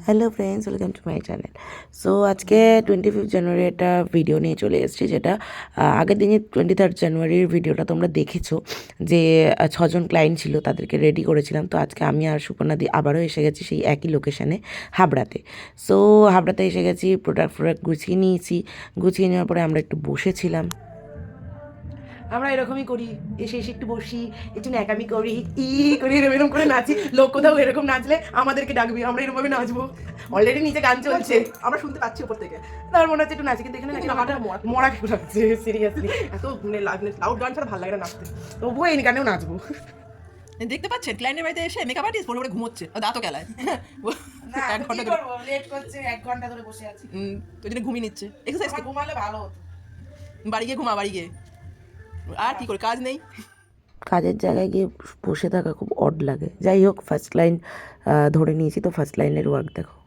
Hello friends, welcome to my channel. So আজকে 25 জানুয়ারি একটা video নিয়ে চলে এসেছি, যেটা আগের দিনে 23 জানুয়ারির ভিডিওটা তোমরা দেখেছো, যে 6জন ক্লায়েন্ট ছিল, তাদেরকে রেডি করেছিলাম। তো আজকে আমি আর সুপর্ণাদি আবারও এসে গেছি সেই একই লোকেশানে, হাবড়াতে। সো হাবড়াতে এসে গেছি, প্রোডাক্ট গুছিয়ে নিয়েছি। গুছিয়ে নেওয়ার পরে আমরা একটু বসেছিলাম। আমরা এরকমই করি, এসে এসে একটু বসি, একটু ন্যাকামি করি, করি, এরকম করে নাচি। লোক কোথাও এরকম নাচলে আমাদেরকে ডাকবি, আমরা এরকমভাবে নাচবো। অলরেডি নিচে গান চলছে, আমরা শুনতে পাচ্ছি ওপর থেকে। তার মনে হচ্ছে একটু নাচি, কিন্তু এখানে হাঁটা মরা কেউ লাগছে সিরিয়াসলি। এত লাউড গান ছাড়া ভালো লাগে না নাচতে। তবুও এই গানেও নাচবো। দেখতে পাচ্ছেন ক্লায়েন্টের বাড়িতে এসে মেকআপ আর্টিস্ট পরে ঘুমোচ্ছে, দাঁতও গেলায়। এক ঘন্টা ধরে লেট করছে, 1 ঘন্টা ধরে বসে আছি। তো জন্য ঘুমিয়ে নিচ্ছে। এক্সারসাইজ ঘুমালে ভালো হতো। বাড়ি গিয়ে ঘুমা, বাড়ি গিয়ে আর কি করে, কাজ নেই। কাজের জায়গায় গিয়ে বসে থাকা খুব অড লাগে। যাই হোক, ফার্স্ট লাইন ধরে নিয়েছি, তো ফার্স্ট লাইনের ওয়ার্ক দেখো।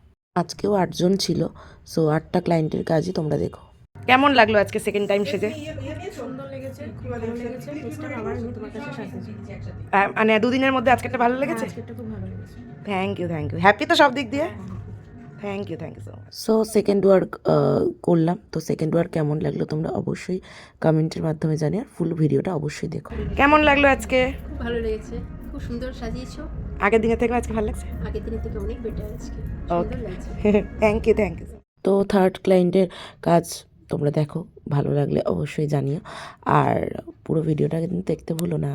আজকেও 8জন ছিল, সো 8টা ক্লায়েন্টের কাজই তোমরা দেখো। কেমন লাগলো আজকে সেকেন্ড টাইম সেজে? সুন্দর লেগেছে, খুব ভালো লেগেছে। নেক্সট টাইম আবার আমি তোমার কাছে সাজতে মানে 2 দিনের মধ্যে আজকেটা ভালো লেগেছে? আজকেরটা খুব ভালো লেগেছে। থ্যাংক ইউ হ্যাপি তো সব দিক দিয়ে? Thank you so much. So second work করলাম। তো সেকেন্ড ওয়ার্ক কেমন লাগলো তোমরা অবশ্যই কমেন্টের মাধ্যমে জানি, আর ফুল ভিডিওটা অবশ্যই দেখো। কেমন লাগলো আজকে? খুব ভালো লেগেছে, খুব সুন্দর সাজিয়েছো। আগের দিনের থেকে আজকে ভালো লাগছে? আগের দিনের থেকে অনেক বেটার আজকে, সুন্দর লাগছে। থ্যাংক ইউ তো থার্ড ক্লায়েন্টের কাজ তোমরা দেখো, ভালো লাগলে অবশ্যই জানিও, আর পুরো ভিডিওটা কিন্তু দেখতে ভুলো না।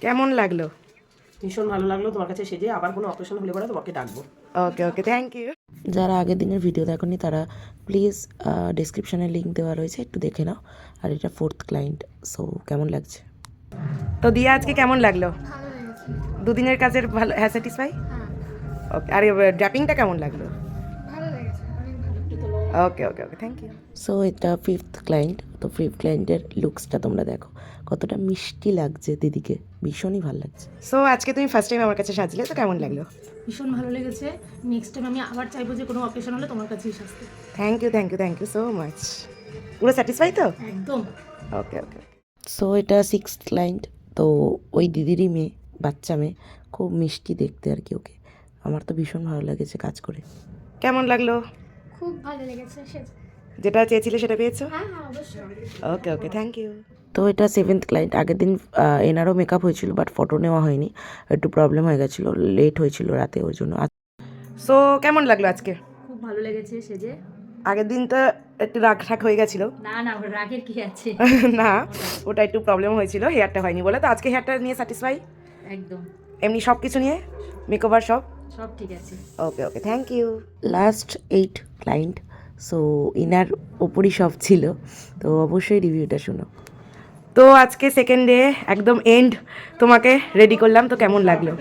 কেমন লাগলো? ভীষণ ভালো লাগলো তোমার কাছে সেজে। আবার কোনো অপারেশন হলে পরে তোমাকে ডাকবো। Okay thank you. যারা আগের দিনের ভিডিও দেখোনি তারা প্লিজ ডেসক্রিপশানে লিঙ্ক দেওয়া রয়েছে, একটু দেখে নাও। আর এটা 4th ক্লায়েন্ট। সো কেমন লাগছে? তো দিয়া আজকে কেমন লাগলো? ভালো লেগেছে। 2 দিনের কাজের ভালো, হ্যাঁ স্যাটিসফাই? হ্যাঁ, ওকে। আর ড্র্যাপিংটা কেমন লাগলো? ভালো লেগেছে, অনেক ভালো। ওকে থ্যাংক ইউ। সো এটা 5th ক্লায়েন্ট। তো 5th ক্লায়েন্টের লুকসটা তোমরা দেখো, কতটা মিষ্টি লাগছে দিদিকে, ভীষণই ভালো লাগছে। সো আজকে তুমি ফার্স্ট টাইম আমার কাছে সাজলে, তো কেমন লাগলো? ভীষণ ভালো লেগেছে। নেক্সট টাইম আমি আবার চাইবো যে কোনো অকেশন হলে তোমার কাছেই সাজতে। Thank you so much. পুরো স্যাটিসফাই তো? একদম। ওকে সো এটা 6th ক্লায়েন্ট। তো ওই দিদিরই মেয়ে, বাচ্চা মেয়ে, খুব মিষ্টি দেখতে আর কি ওকে। আমার তো ভীষণ ভালো লেগেছে কাজ করে। কেমন লাগলো? খুব ভালো লেগেছে। যেটা চেয়েছিলে সেটা পেয়েছো? হ্যাঁ অবশ্যই। Okay thank you. তো এটা 7th ক্লায়েন্ট। আগের দিন এনারও মেকআপ হয়েছিল, বাট ফটো নেওয়া হয়নি, একটু প্রবলেম হয়ে গেছিলো, লেট হয়েছিল রাতে, ওই জন্য। সো কেমন লাগলো আজকে? খুব ভালো লেগেছে সেজে। আগের দিন তো একটু রাগ হয়ে গেছিলো। না রাগের কি আছে। না, ওটা একটু প্রবলেম হয়েছিল, হেয়ারটা হয়নি বলে। তো আজকে হেয়ারটা নিয়ে স্যাটিসফাই? একদম। এমনি সব কিছু নিয়ে, মেকওভার সব ঠিক আছে। Okay thank you. Last 8 client. So ইনার ওপরই সব ছিল, তো অবশ্যই রিভিউটা শোনো। তো আজকে সেকেন্ড ডে, একদম এন্ড, তোমাকে রেডি করলাম। তো কেমন লাগলো?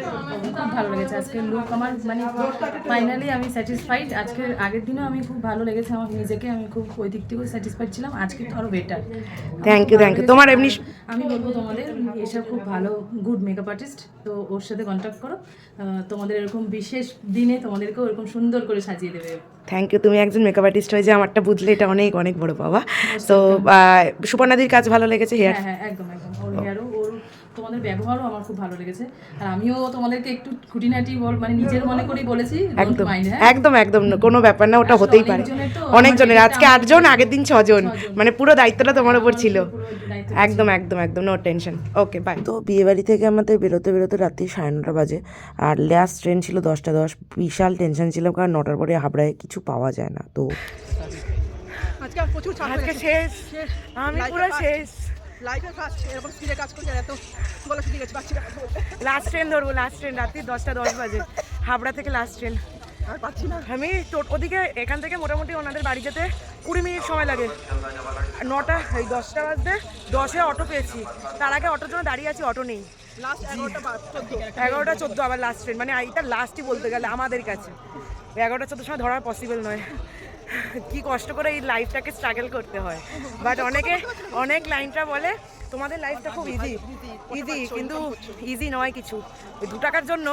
খুব ভালো লেগেছে আজকের লুক আমার, মানে ফাইনালি আমি স্যাটিসফাইড। আজকের আগের দিনও আমি খুব ভালো লেগেছে আমার নিজেকে, আমি খুব ওই দিক থেকেও স্যাটিসফাইড ছিলাম। আজকে তো আরও বেটার। থ্যাংক ইউ তোমার এমনি আমি বলবো তোমাদের এসব খুব ভালো গুড মেকআপ আর্টিস্ট, তো ওর সাথে কন্ট্যাক্ট করো। তোমাদের এরকম বিশেষ দিনে তোমাদেরকেও এরকম সুন্দর করে সাজিয়ে দেবে। Thank you. তুমি একজন মেকআপ আর্টিস্ট হয়ে যে আমারটা বুঝলে, এটা অনেক বড় পাওয়া। তো সুপর্ণাদির কাজ ভালো লেগেছে, হেয়ার? হ্যাঁ একদম ওর হেয়ারও, ওর তোমাদের ব্যবহারও আমার খুব ভালো লেগেছে। আর আমিও তোমাদেরকে একটু খুঁটিনাটি মানে নিজের মনে করেই বলেছি। একদম কোনো ব্যাপার না, ওটা হতেই পারে। অনেকজনের, আজকে 8জন, আগের দিন 6জন, মানে পুরো দায়িত্বটা তোমার উপর ছিল। একদম নো টেনশন। Okay bye. তো বিয়েবাড়ি থেকে আমাদের বেরোতে রাত্রি 9:30 বাজে, আর লাস্ট ট্রেন ছিল 10:10। বিশাল টেনশন ছিল, কারণ 9টার পরে হাবড়ায় কিছু পাওয়া যায় না। তো আজকে প্রচুর ছাড় আজকে শেষ, আমি পুরো শেষ। লাইফে ফার্স্ট এরকম স্পিডে কাজ করছি, আর এত গলা শুকিয়ে গেছে, পাচ্ছি না। লাস্ট ট্রেন ধরবো, রাত্রি 10:10 বাজে, হাবড়া থেকে লাস্ট ট্রেন। আর পাচ্ছি না আমি ওদিকে, এখান থেকে মোটামুটি ওনাদের বাড়ি যেতে 20 মিনিট সময় লাগে। 10টা বাজতে 10-এ অটো পেয়েছি, তার আগে অটোর জন্য দাঁড়িয়ে আছি, অটো নেই। লাস্ট 11টা 14 আবার লাস্ট ট্রেন, মানে এটা লাস্টই বলতে গেলে আমাদের কাছে। 11টা 14 সময় ধরা পসিবল নয়। কি কষ্ট করে এই লাইফটাকে স্ট্রাগল করতে হয়। বাট অনেক ক্লায়েন্টরা বলে তোমাদের লাইফটা খুব ইজি, কিন্তু ইজি নয় কিছু। ওই 2 টাকার জন্য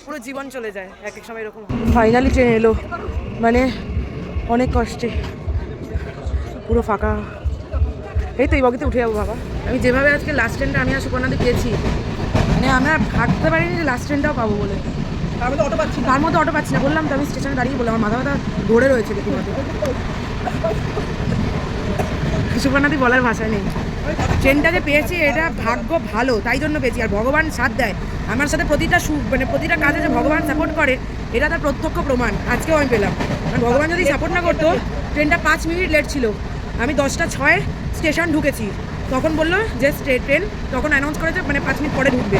পুরো জীবন চলে যায় এক সময়, এরকম। ফাইনালি ট্রেন এলো, মানে অনেক কষ্টে, পুরো ফাঁকা। এই তো এই বগিতে উঠে যাবো বাবা। আমি যেভাবে আজকে লাস্ট ট্রেনটা আমি আর সুপর্ণাদি পেয়েছি, মানে আমরা ভাবতে পারিনি যে লাস্ট ট্রেনটাও পাবো বলে। তার মধ্যে অটো পাচ্ছি না। তার মধ্যে অটো পাচ্ছি না, বললাম তো আমি স্টেশনে দাঁড়িয়ে বললাম আমার মাথা ব্যথা দৌড়ে রয়েছে রীতিমতো। সুবর্ণাদি বলার ভাষা নেই। ট্রেনটা যে পেয়েছি এটা ভাগ্য ভালো, তাই জন্য পেয়েছি। আর ভগবান সাথ দেয় আমার সাথে প্রতিটা মানে প্রতিটা কাজে যে ভগবান সাপোর্ট করে এটা তার প্রত্যক্ষ প্রমাণ আজকেও আমি পেলাম। কারণ ভগবান যদি সাপোর্ট না করতো, ট্রেনটা 5 মিনিট লেট ছিল, আমি 10টা 6 স্টেশন ঢুকেছি, তখন বললো যে ট্রেন তখন অ্যানাউন্স করেছে মানে 5 মিনিট পরে ঢুকবে,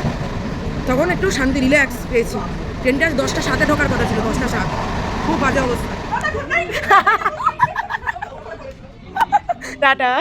তখন একটু শান্তি রিল্যাক্স পেয়েছি। ট্রেনটা 10টা 7-এ ঢোকার কথা ছিল, 10টা 7, খুব বাজে অবস্থা। টাটা।